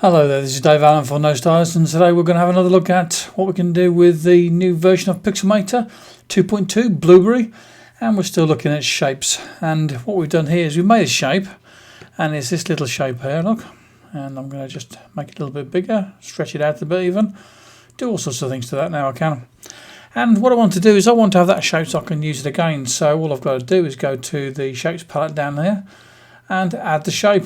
Hello there, this is Dave Allen for No Stylist, and today we're going to have another look at what we can do with the new version of Pixelmator 2.2 Blueberry, and we're still looking at shapes. And what we've done here is we've made a shape, and it's this little shape here, look, and I'm going to just make it a little bit bigger, stretch it out a bit even, do all sorts of things to that now I can. And what I want to do is I want to have that shape so I can use it again, so all I've got to do is go to the shapes palette down there and add the shape.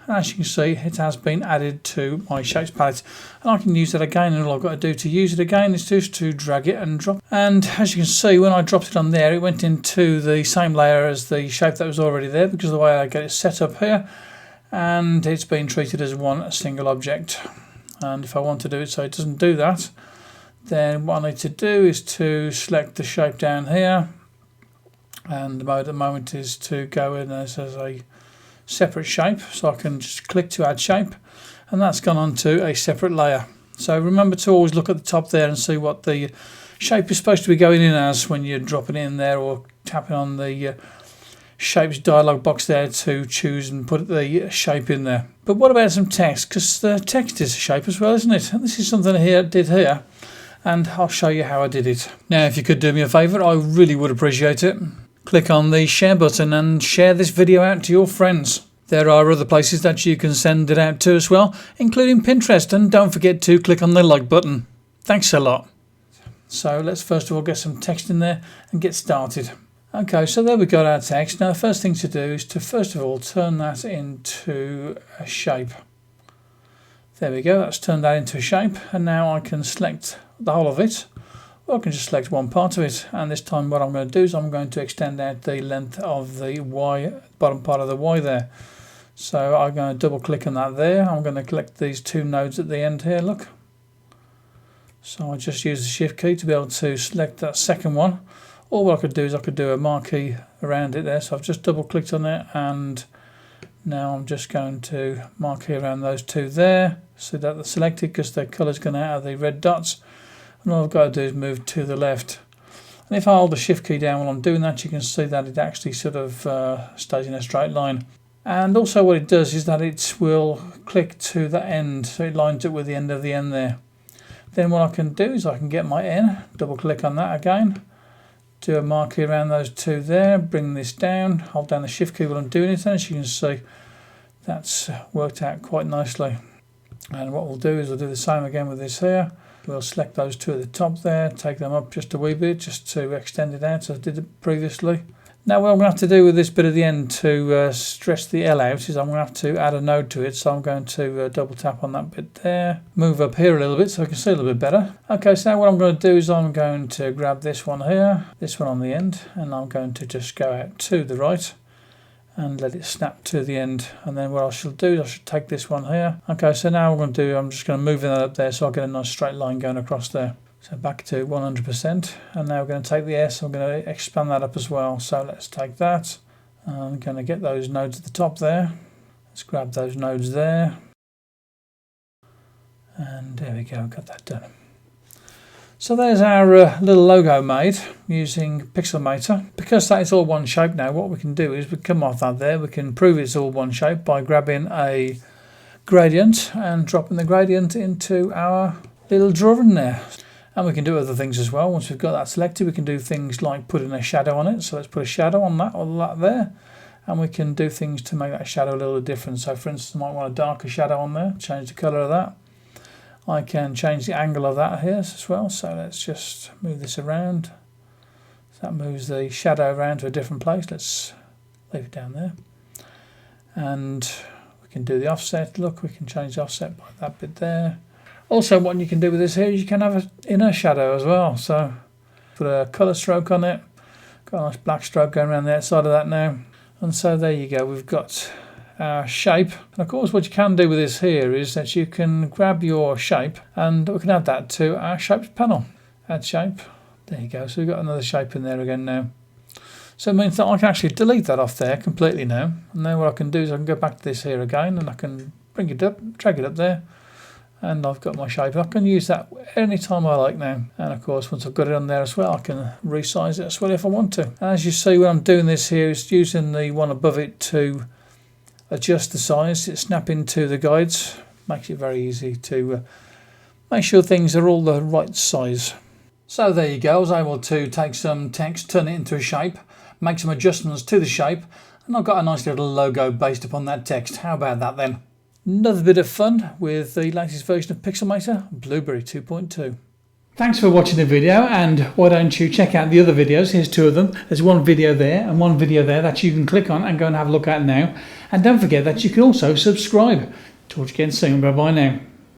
As you can see, it has been added to my shapes palette, and I can use that again, and all I've got to do to use it again is just to drag it and drop. And as you can see, when I dropped it on there, it went into the same layer as the shape that was already there because of the way I get it set up here, and it's been treated as one single object. And if I want to do it so it doesn't do that, then what I need to do is to select the shape down here, and the mode at the moment is to go in as a separate shape, so I can just click to add shape, and that's gone onto a separate layer. So remember to always look at the top there and see what the shape is supposed to be going in as when you're dropping it in there, or tapping on the shapes dialog box there to choose and put the shape in there. But what about some text? Because the text is a shape as well, isn't it? And this is something I did here, and I'll show you how I did it. Now, if you could do me a favour, I really would appreciate it. Click on the share button and share this video out to your friends. There are other places that you can send it out to as well, including Pinterest, and don't forget to click on the like button. Thanks a lot. So let's first of all get some text in there and get started. Okay, so there we got our text. Now the first thing to do is to first of all turn that into a shape. There we go, that's turned that into a shape, and now I can select the whole of it. I can just select one part of it, and this time what I'm going to do is I'm going to extend out the length of the Y, bottom part of the Y there. So I'm going to double click on that there. I'm going to click these two nodes at the end here, look. So I just use the shift key to be able to select that second one. Or what I could do is I could do a marquee around it there. So I've just double clicked on it, and now I'm just going to marquee around those two there so that they're selected because their colour's gone out of the red dots. And all I've got to do is move to the left. And if I hold the shift key down while I'm doing that, you can see that it actually sort of stays in a straight line. And also what it does is that it will click to the end, so it lines up with the end of the end there. Then what I can do is I can get my N, double click on that again, do a marquee around those two there, bring this down, hold down the shift key while I'm doing it, and as you can see, that's worked out quite nicely. And what we'll do is we'll do the same again with this here. We'll select those two at the top there, take them up just a wee bit, just to extend it out as I did it previously. Now what I'm going to have to do with this bit at the end to stretch the L out is I'm going to have to add a node to it, so I'm going to double tap on that bit there, move up here a little bit so I can see a little bit better. Okay, so now what I'm going to do is I'm going to grab this one here, this one on the end, and I'm going to just go out to the right and let it snap to the end. And then what I shall do is I should take this one here. Okay, so now what I'm going to do, I'm just going to move that up there so I get a nice straight line going across there. So back to 100%, and now we're going to take the S, I'm going to expand that up as well. So let's take that, I'm going to get those nodes at the top there. Let's grab those nodes there. And there we go, got that done. So there's our little logo made using Pixelmator. Because that is all one shape now, what we can do is we come off that there, we can prove it's all one shape by grabbing a gradient and dropping the gradient into our little drawing there. And we can do other things as well. Once we've got that selected, we can do things like putting a shadow on it. So let's put a shadow on that or that there. And we can do things to make that shadow a little different. So for instance, I might want a darker shadow on there, change the colour of that. I can change the angle of that here as well. So let's just move this around. So that moves the shadow around to a different place. Let's leave it down there. And we can do the offset. Look, we can change the offset by that bit there. Also, what you can do with this here is you can have an inner shadow as well. So put a colour stroke on it. Got a nice black stroke going around the outside of that now. And so there you go, we've got our shape. And of course what you can do with this here is that you can grab your shape and we can add that to our shapes panel. Add shape. There you go, so we've got another shape in there again now. So it means that I can actually delete that off there completely now. And then what I can do is I can go back to this here again and I can bring it up, drag it up there. And I've got my shape. I can use that anytime I like now. And of course, once I've got it on there as well, I can resize it as well if I want to. And as you see, when I'm doing this here, is using the one above it to adjust the size. It's snapping to the guides Makes it very easy to make sure things are all the right size. So there you go. I was able to take some text, turn it into a shape, make some adjustments to the shape, and I've got a nice little logo based upon that text. How about that then? Another bit of fun with the latest version of Pixelmator, Blueberry 2.2. Thanks for watching the video, and why don't you check out the other videos. Here's two of them. There's one video there and one video there that you can click on and go and have a look at now. And don't forget that you can also subscribe. Talk to you again soon. Bye bye now.